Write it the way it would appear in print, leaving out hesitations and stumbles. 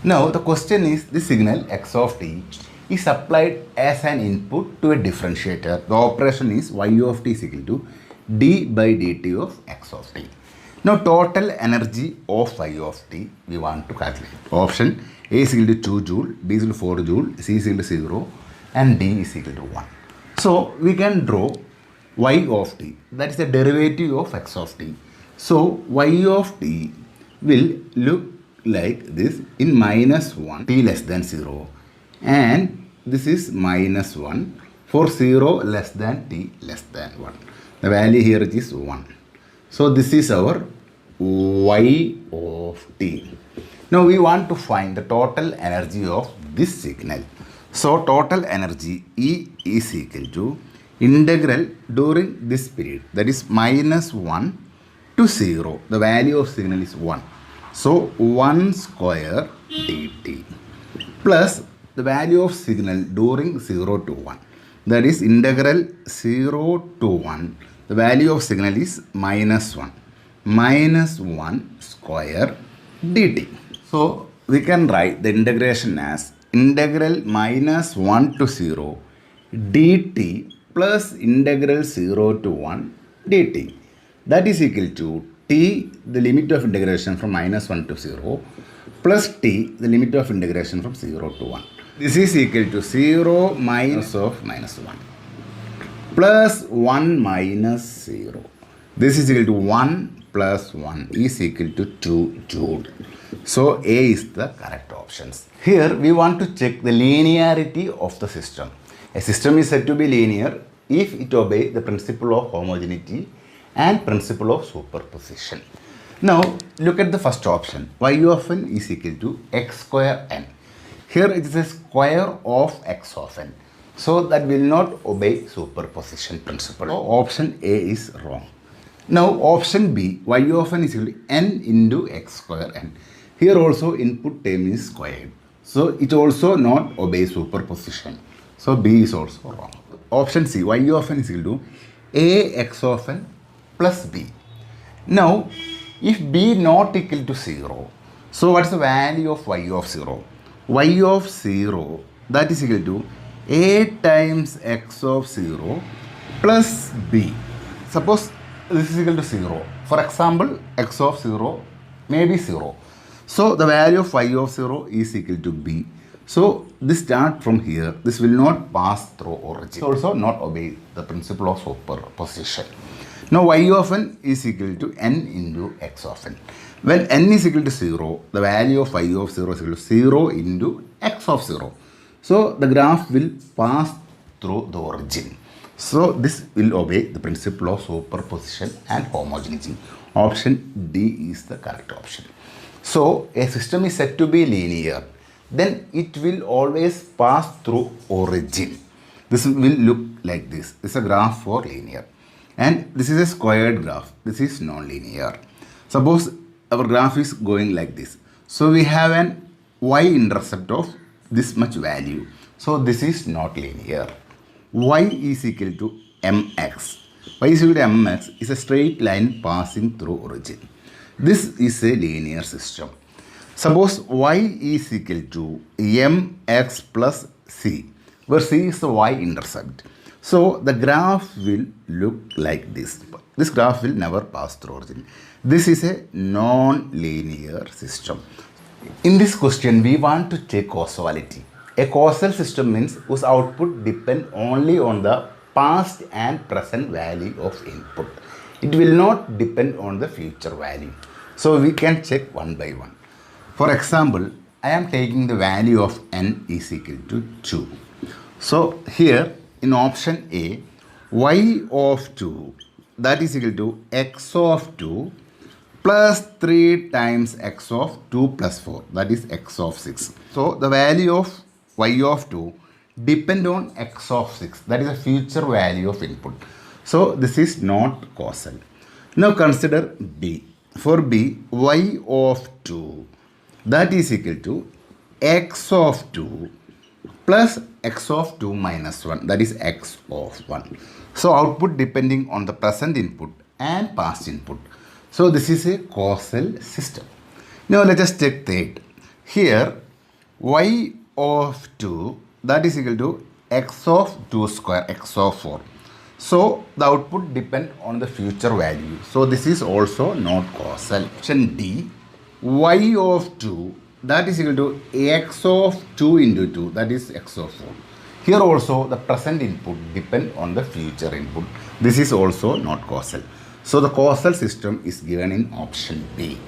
Now the question is the signal x of t is applied as an input to a differentiator. The operation is y of t is equal to d by dt of x of t. Now total energy of y of t we want to calculate. Option A is equal to 2 joule, B is equal to 4 joule, C is equal to 0 and D is equal to 1. So we can draw y of t, that is the derivative of x of t. So y of t will look like this in minus 1 t less than 0 and this is minus 1 for 0 less than t less than 1. The value here is 1. So this is our y of t. Now we want to find the total energy of this signal. So total energy E is equal to integral during this period, that is minus 1 to 0. The value of signal is 1. So 1 square dt plus the value of signal during 0 to 1. That is integral 0 to 1. The value of signal is minus 1. Minus 1 square dt. So we can write the integration as integral minus 1 to 0 dt plus integral 0 to 1 dt. That is equal to t, the limit of integration from minus 1 to 0, plus t, the limit of integration from 0 to 1. This is equal to 0 minus of minus 1 plus 1 minus 0. This is equal to 1 plus 1 is equal to 2 joule. So A is the correct options. Here we want to check the linearity of the system. A system is said to be linear if it obeys the principle of homogeneity and principle of superposition. Now look at the first option. Y of n is equal to x square n. Here it is a square of x of n. So that will not obey superposition principle. So option A is wrong. Now option B, y of n is equal to n into x square n. Here also input term is squared. So it also not obey superposition. So B is also wrong. Option C, y of n is equal to a x of n plus b. Now if b not equal to 0, so what is the value of y of 0? Y of 0, that is equal to a times x of 0 plus b. Suppose this is equal to 0. For example, x of 0 may be 0. So the value of y of 0 is equal to b. So this start from here, this will not pass through origin. Also not obey the principle of superposition. Now y of n is equal to n into x of n. When n is equal to 0, the value of y of 0 is equal to 0 into x of 0. So the graph will pass through the origin. So this will obey the principle of superposition and homogeneity. Option D is the correct option. So a system is said to be linear, then it will always pass through origin. This will look like this. This is a graph for linear. And this is a squared graph. This is non-linear. Suppose our graph is going like this. So we have an y-intercept of this much value. So this is not linear. Y is equal to mx. Y is equal to mx is a straight line passing through origin. This is a linear system. Suppose y is equal to mx plus c, where c is the y-intercept. So the graph will look like this. This graph will never pass through origin. This is a non-linear system. In this question, we want to check causality. A causal system means whose output depend only on the past and present value of input. It will not depend on the future value. So we can check one by one. For example, I am taking the value of n is equal to 2. So here in option A, y of 2, that is equal to x of 2 plus 3 times x of 2 plus 4, that is x of 6. So the value of y of 2 depend on x of 6, that is a future value of input. So this is not causal. Now consider B. For B, y of 2, that is equal to x of 2 plus x of 2 minus 1, that is x of 1. So output depending on the present input and past input. So this is a causal system. Now let us take third. Here y of 2 that is equal to x of 2 square, x of 4. So the output depend on the future value. So this is also not causal. Option D, y of 2 that is equal to x of 2 into 2 that is x of 4. Here also the present input depend on the future input. This is also not causal. So the causal system is given in option B.